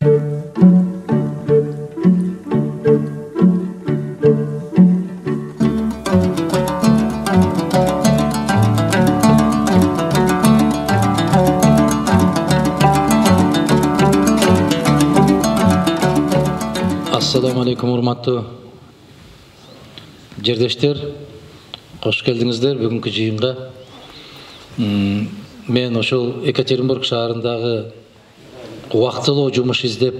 Assalamu alaikum, урматтуу жердештер, кош келдиңиздер бүгүнкү жыйынга. Мен ошол Екатеринбург шаарындагы убактылуу жумуш иштеп,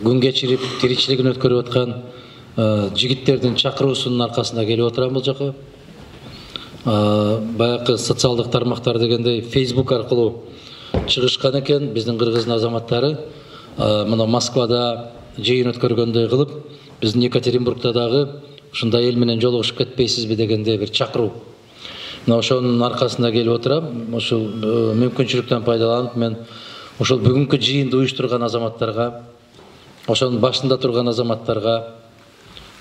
күн кечирип, тиричилигин өткөрүп аткан жигиттердин чакыруусунун аркасында келип отурам бул жака. Баягы социалдык тармактар дегендей Facebook аркылуу чыгышкан экен биздин кыргыздын азаматтары. Мына Москвада жыйын өткөргөндөй кылып, биздин Екатеринбургда дагы ушундай эл менен жолугушуп кетпейсизби дегенде бир чакыруу. Мына ошонун аркасында келип отурам. Ошол мүмкүнчүлүктөн пайдаланып мен ошол бүгүнкү жыйынды уюштурган азаматтарга, ошонун башында турган азаматтарга,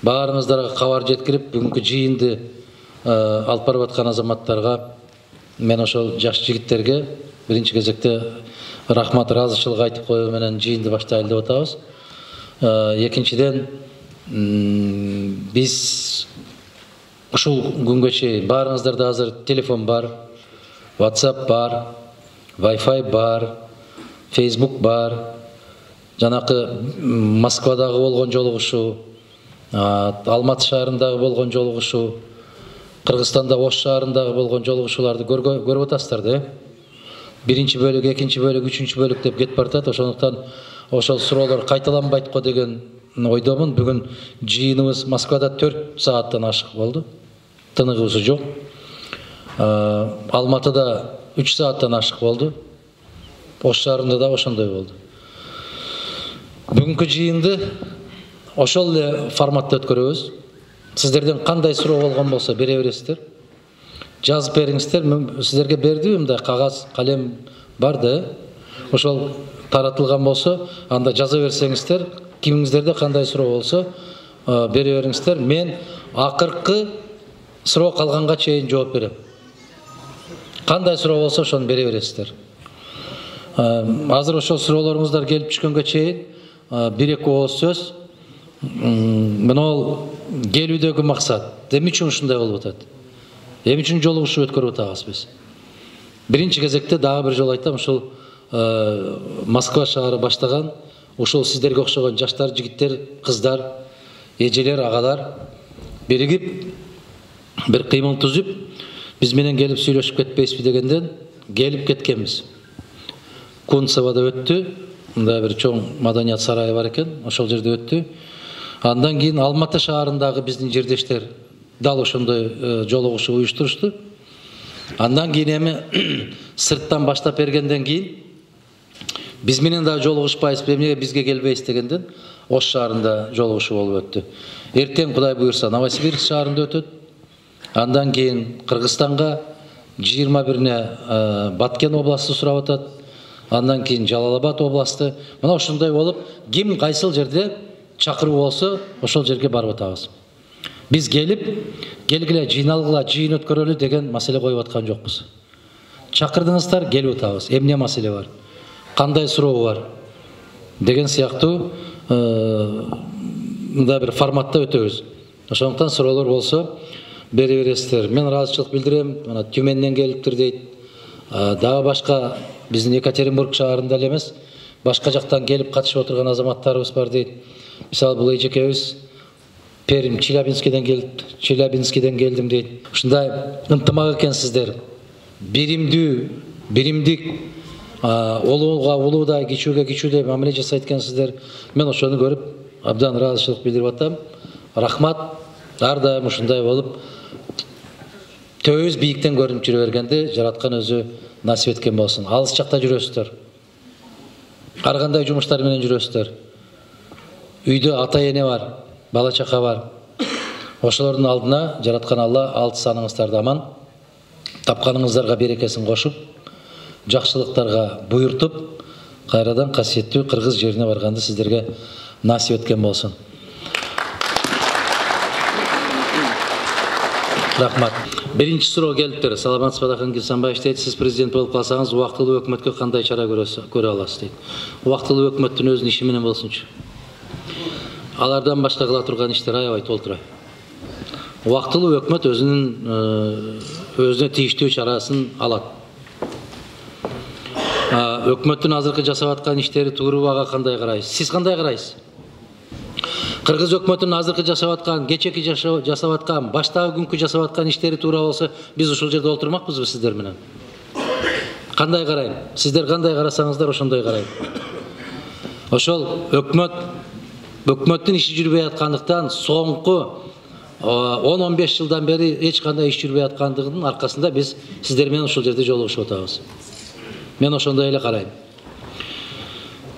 баарыңыздарга кабар жеткирип, бүгүнкү жыйынды алып барып аткан азаматтарга, мен ошол жаш жигиттерге биринчи кезекте рахмат, ыраазычылык айтып коюу менен жыйынды баштайлы деп атабыз. Экинчиден, биз ушул күнгө чейин баарыңыздарда азыр телефон бар, WhatsApp бар, Wi-Fi бар, Facebook бар, жанакы Москвадагы болгон жолугушуу, Алматы шаарындагы болгон жолугушуу, Кыргызстанда Ош шаарындагы болгон жолугушууларды көрүп атасыздар да. Биринчи бөлүк, экинчи бөлүк, үчүнчү бөлүк деп кетип баратат. Ошондуктан ошол суроолор кайталанбайт го деген ойдомун. Бүгүн жыйыныбыз Москвада 4 сааттан ашык болду. Тыныгыбыз жок. Алматыда 3 сааттан ашык болду. Ош шаарында да ошондой болду. Бүгүнкү жыйынды ошол эле форматта өткөрөбүз. Сиздерден кандай суроо болгон болсо бере бересиздер. Жазып бериңиздер. Сиздерге бердим, мындай кагаз, калем бар да. Ошол таратылган болсо, анда жаза берсеңиздер, кимиңиздерде кандай суроо болсо бере бериңиздер. Мен акыркы суроо калганга чейин жооп берем. Кандай суроо болсо ошону бере бересиздер. Азыр ошол суроолоруңуздар келип түшкөнгө чейин бир-эки ооз сөз. Мына келүүдөгү максат. Эмне үчүн ушундай болуп атат? Эмне үчүн жолугушуу өткөрүп атабыз биз? Биринчи кезекте дагы бир жолу айтам, ушул Москва шаары баштаган, ушул сиздерге окшогон жаштар, жигиттер, кыздар, эжелер, агалар биригип, бир кыймыл түзүп, биз менен келип сүйлөшүп кетпейсизби дегенден келип кеткенбиз. Кунцевада өттү, мындай бир чоң маданият сарайы бар экен, ошол жерде өттү. Андан кийин Алматы шаарындагы биздин жердештер дал ошондой жолугушуу уюштурушту. Андан кийин эми сырттан баштап бергенден кийин биз менен да жолугушпайсызбы, эмнеге бизге келбейсиз дегенден Ош шаарында жолугушуу болуп өттү. Эртең Кудай буйрса Новосибирск шаарында өтөт. Андан кийин Кыргызстанга 21-не Баткен областы сурап атат. Андан кийин Жалал-Абад областы. Мына ошондой болуп, ким кайсыл жерде чакыруу болсо, ошол жерге барып атабыз. Биз келгиле, жыйналгыла, жыйын өткөрөлү деген маселе коюп аткан жокпуз. Чакырдыңыздар, келип атабыз. Эмне маселе бар? Кандай суроо бар? Деген сыяктуу мындай бир форматта өтөбүз. Ошондуктан суроолор болсо бере бересиздер. Мен ыраазычылык билдирем. Мына Тюменден келиптир дейт. Дагы башка биздин Екатеринбург шаарында эле эмес, башка жактан келип катышып отурган азаматтарыбыз бар дейт. Мисалы бул эжекебиз Пермь, Челябинскиден келдим дейт. Ушундай ынтымак экенсиздер. Биримдик, улууга улуудай, кичүүгө кичүүдөй мамиле жасайт экенсиздер. Мен ошону көрүп абдан ыраазычылык билдирип атам. Рахмат. Ар дайым ушундай болуп төбөбүз бийиктен көрүнүп жүрө бергенде жараткан өзү насип эткен болсун. Алыс жакта жүрөсүздөр. Ар кандай жумуштар менен жүрөсүздөр. Үйдө ата-эне бар, бала чака бар. Ошолордун алдына жараткан Алла алты саныңыздарды аман, тапканыңыздарга берекесин кошуп, жакшылыктарга буйртуп, кайрадан касиеттүү кыргыз жерине барганды сиздерге насип эткен болсун. Рахмат. Биринчи суроо келиптир. Саламатсызбы Адахан Килсанбаев дейт. Сиз президент болуп калсаңыз, убактылуу өкмөткө кандай чара көрө аласыз дейт. Убактылуу өкмөттүн өзүнүн иши менен болсунчу. Алардан башка кыла турган иштер аябай толтура. Убактылуу өкмөт өзүнө тийиштүү чарасын алат. Өкмөттүн азыркы жасап аткан иштери туурубага кандай карайсыз? Сиз кандай карайсыз? Кыргыз өкмөтүнүн азыркы жасап аткан, кечеки жасап аткан, баштагы күnkү жасап аткан иштери туура болсо, биз ушул жерде отурмакпызбы сиздер менен? Кандай карайм? Сиздер кандай карасаңыздар, ошондой карайм. Ошол өкмөттүн иши жүрбөй аткандыктан, соңку 10-15 жылдан бери эч кандай иш жүрбөй аткандыгынын аркасында биз сиздер менен ушул жерде жолугушуп атабыз. Мен ошондой эле карайм.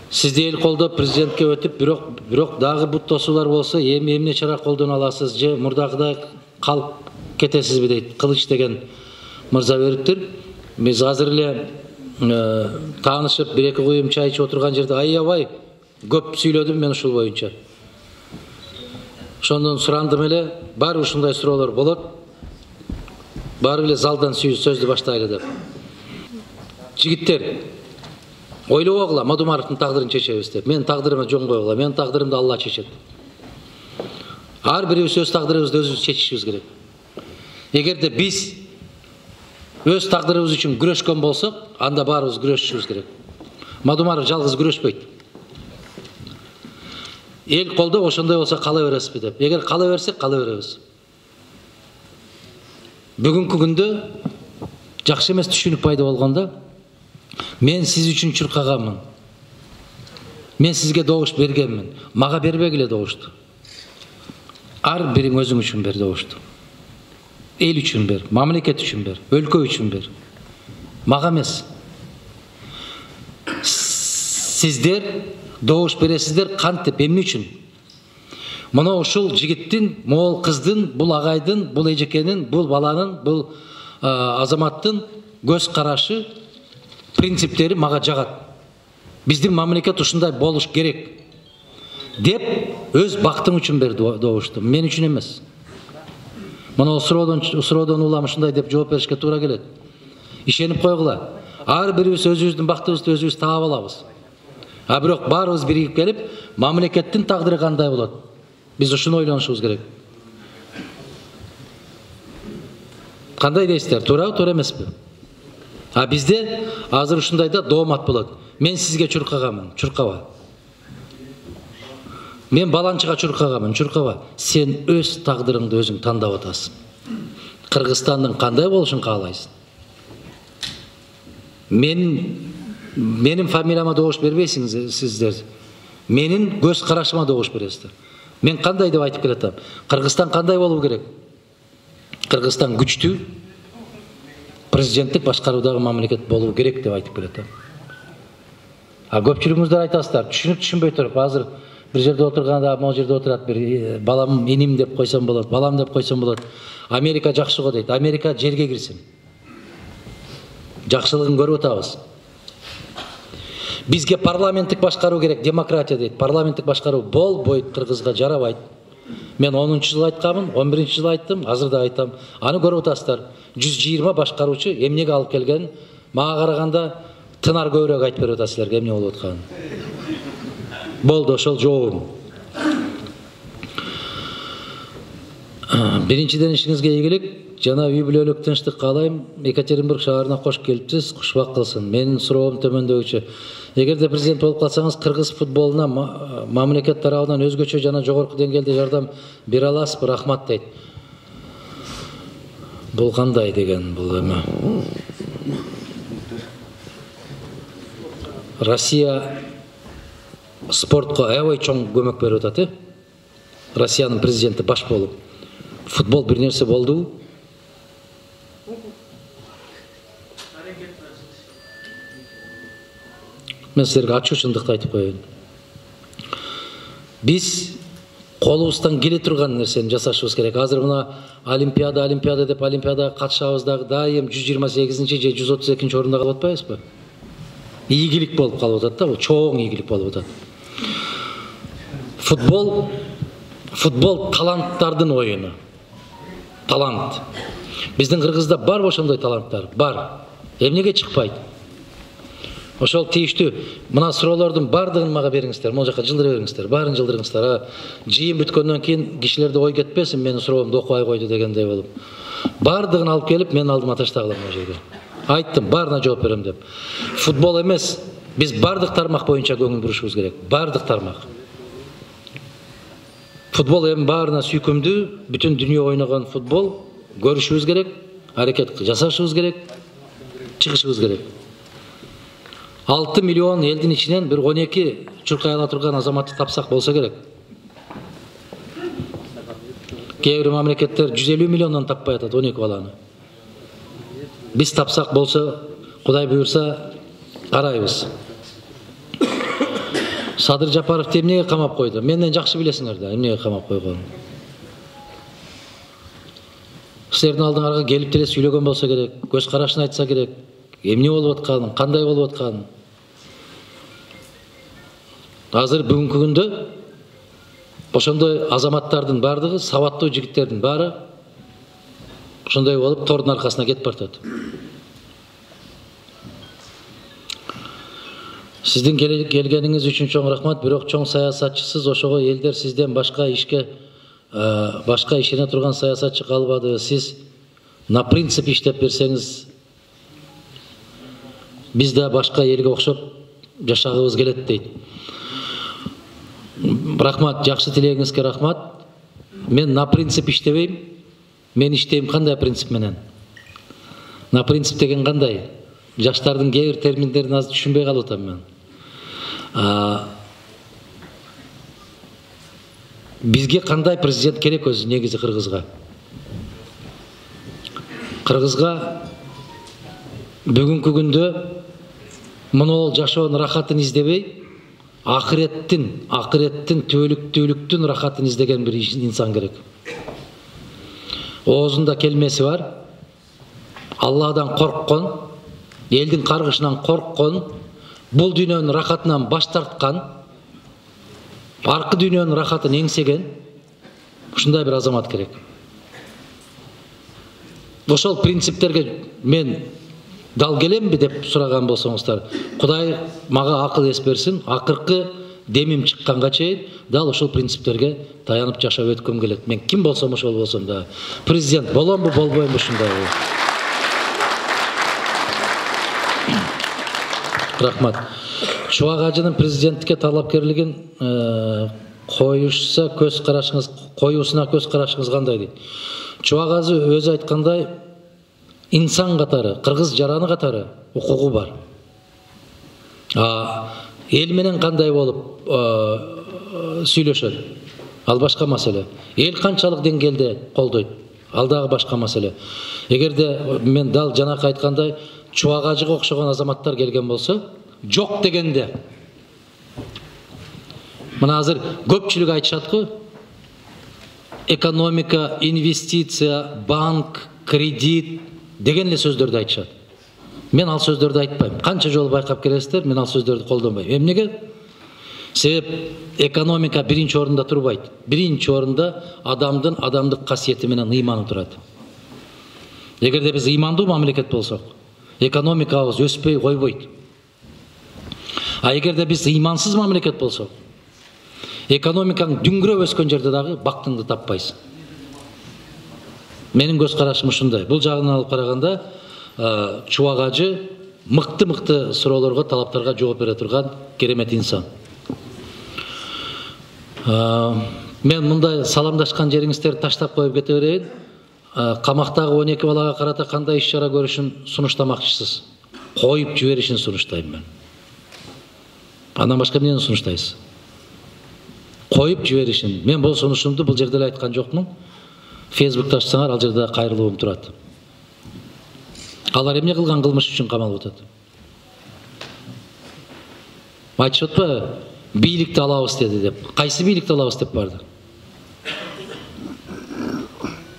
Сизди эл колдоп президентке өтүп, бирок дагы бут тосуулар болсо, эмне чара колдоно аласыз же мурдагыдай калып кетесизби дейт. Кылыч деген мырза бериптир. Биз азыр эле таанышып, 1-2 куюм чай ичип отурган жерде аябай көп сүйлөдүм мен ушул боюнча. Ошондон сурандым эле, баары ушундай суроолор болот. Баары эле залдан сөздү баштайлы деп. Жигиттер, ойлобогула, Мадумаровдун тагдырын чечебиз деп. Менин тагдырыма жон койгула, менин тагдырымды Алла чечет. Ар бирибиз өз тагдырыбызды өзүбүз чечишибиз керек. Эгерде биз өз тагдырыбыз үчүн күрөшкөн болсок, анда баарыбыз күрөшүшүбүз керек. Мадумаров жалгыз күрөшпөйт. Эл колдоп ошондой болсо кала бересизби деп. Эгер кала берсек, кала беребиз. Бүгүнкү күндө жакшы эмес түшүнүк пайда болгондо, мен сиз үчүн чуркаганмын. Мен сизге добуш бергенмин. Мага бербегиле добушту. Ар бириң өзүң үчүн бер добушту. Эл үчүн бер, мамлекет үчүн бер, өлкө үчүн бер. Мага эмес. Сиздер добуш бересиздер кантип, эмне үчүн? Мына ушул жигиттин, могул кыздын, бул агайдын, бул эжекенин, бул баланын, бул азаматтын көз карашы, принциптери мага жагат. Биздин мамлекет ушундай болуш керек деп өз бактың үчүн берди добушту. Мен үчүн эмес. Мына суроодон улам ушундай деп жооп беришке туура келет. Ишенип койгула. Ар бирибиз өзүбүздүн бактыбызды өзүбүз таап алабыз. Бирок баарыбыз биригип келип, мамлекеттин тагдыры кандай болот? Биз ушуну ойлонушубуз керек. Кандай дейсиздер? Туурабы, туура эмеспи? Бизде азыр ушундайда доомат болот. Мен сизге чуркаганмын, чуркаба. Мен баланчыга чуркаганмын, чуркаба. Сен өз тагдырыңды өзүң тандап атасың. Кыргызстандын кандай болушун каалайсың? Менин фамилияма добуш бербейсиңиз сиздер. Менин көз карашыма добуш бересиздер. Мен кандай деп айтып келатам? Кыргызстан кандай болуу керек? Кыргызстан күчтүү, президенттик башкаруудагы мамлекет болуу керек деп айтып келатам. Көпчүлүгүңүздөр айтасыздар, түшүнүп түшүнбөй туруп, азыр бир жерде отурганда, могу жерде отурат, бир балам, иним деп койсом болот, балам деп койсом болот. Америка жакшы го дейт. Америка жерге кирсин. Жакшылыгын көрүп атабыз. Бизге парламенттик башкаруу керек, демократия дейт. Парламенттик башкаруу болбойт, Кыргызга жарабайт. Мен 10-чы жыл айтканмын, 11-чи жыл айттым, азыр да айтам. Аны көрүп атасыздар. 120 башкаруучу эмнеге алып келген? Мага караганда тынар көбүрөөк айтып берип атат силерге эмне болуп атканын. Болду, ошол жообум. Биринчиден ишиңизге ийгилик, жана үй бүлөлүк тынчтык каалайм. Екатеринбург шаарына кош келипсиз, кушбак кылсын. Менин суроом төмөндөгүчө. Эгерде президент болуп калсаңыз, кыргыз футболуна мамлекет тарабынан өзгөчө жана жогорку деңгээлде жардам бере аласызбы? Рахмат дейт. Бул кандай деген бул эме? Россия спортко аябай чоң көмөк берип атат, Россиянын президенти баш болуп. Футбол бир нерсе болдубу? Мен силерге ачуу чындыкты айтып коеюн. Биз колубуздан келе турган нерсени жасашыбыз керек. Азыр мына олимпиада деп олимпиадага катышабыз дагы дайым 128-чи же 132-чи орунда калып атпайбызбы? Ийгилик болуп калып атат да, бул чоң ийгилик болуп атат. Футбол таланттардын оюну. Талант. Биздин Кыргызда бар ошондой таланттар, бар. Эмнеге чыкпайт? Ошол тийиштүү мына суроолордун бардыгын мага бериңиздер, могул жака жылдыра бериңиздер, баарын жылдырыңыздар. Жыйын бүткөндөн кийин кишилерде ой кетпесин, менин суроомду окубай койду дегендей болуп. Бардыгын алып келип менин алдыма таштагыла могул жерге. Айттым, баарына жооп берем деп. Футбол эмес, биз бардык тармак боюнча көңүл бурушубуз керек. Бардык тармак. Футбол эми баарына сүйкүмдүү, бүтүн дүйнө ойногон футбол. Көрүшүбүз керек, аракет жасашыбыз керек, чыгышыбыз керек. 6 миллион элдин ичинен бир 12 чуркай ала турган азаматты тапсак болсо керек. Кээ бир мамлекеттер 150 миллиондон таппай атат 12 баланы. Биз тапсак болсо, Кудай буйрса, карайбыз. Садыр Жапаров эмнеге камап койду? Менден жакшы билесиңер да, эмнеге камап койгонун. Силердин алдыңарга келип деле сүйлөгөн болсо керек, көз карашын айтса керек, эмне болуп атканын, кандай болуп атканын. Азыр бүгүнкү күндө ошондой азаматтардын бардыгы, сабаттуу жигиттердин баары ошондой болуп тордун аркасына кетип бартат. Сиздин келгениңиз үчүн чоң рахмат, бирок чоң саясатчысыз ошого элдер сизден башка ишене турган саясатчы калбады. Сиз на принцип иштеп берсеңиз, биз да башка элге окшоп жашагыбыз келет дейт. Рахмат, жакшы тилегиңизге рахмат. Мен на принцип иштебейм. Мен иштейм кандай принцип менен? На принцип деген кандай? Жаштардын кээ бир терминдерин аз түшүнбөй калып атам мен. Бизге кандай президент керек өзү негизи Кыргызга? Кыргызга бүгүнкү күндө монол жашоонун рахатын издебей, акыреттин түбөлүктүүлүктүн рахатын издеген бир инсан керек. Оозунда келмеси бар. Алладан корккон, элдин каргышынан корккон, бул дүйнөнүн рахатынан баш тарткан, аркы дүйнөнүн рахатын эңсеген ушундай бир азамат керек. Ошол принциптерге мен дал келемби деп сураган болсоңуздар, Кудай мага акыл эс берсин, акыркы демим чыкканга чейин дал ошол принциптерге таянып жашап өткөм келет. Мен ким болсом ошол болсом да, президент боломбу, болбоймбу ушундай. Рахмат. Чубак Ажынын президенттикке талапкерлигин коюусуна көз карашыңыз кандай дейт? Чубак Ажы өзү айткандай, инсан катары, кыргыз жараны катары укугу бар. Эл менен кандай болуп сүйлөшөт? Ал башка маселе. Эл канчалык деңгээлде колдойт? Ал дагы башка маселе. Эгерде мен дал жанакы айткандай Чубак Ажыга окшогон азаматтар келген болсо, жок дегенде. Мына азыр көпчүлүк айтышат го, экономика, инвестиция, банк, кредит деген эле сөздөрдү айтышат. Мен ал сөздөрдү айтпайм. Канча жолу байкап келесиздер, мен ал сөздөрдү колдонбойм. Эмнеге? Себеп экономика биринчи орунда турбайт. Биринчи орунда адамдык касиети менен ыйманы турат. Эгерде биз ыймандуу мамлекет болсок, экономикабыз өспөй койбойт. Эгерде биз ыймансыз мамлекет болсок, экономикаң дүңгүрөп өскөн жерде дагы бактыңды таппайсың. Менин көз карашым ушундай. Бул жагынан алып караганда Чубак Ажы мыкты суроолорго, талаптарга жооп бере турган керемет инсан. Мен мындай саламдашкан жериңиздерди таштап коюп кете берейин. Камактагы 12 балага карата кандай иш-чара көрүшүн сунуштамакчысыз? Коюп жиберишин сунуштайм мен. Андан башка эмнени сунуштайсыз? Коюп жиберишин. Мен бул сунушумду бул жерде эле айткан жокмун. Фейсбукта ачсаңар, ал жерде кайрылуум турат. Алар эмне кылган кылмыш үчүн камалып атат? Айтышып атпайбы? Бийликти алабыз деди деп. Кайсы бийликти алабыз деп барды?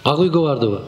Ак үйгө бардыбы?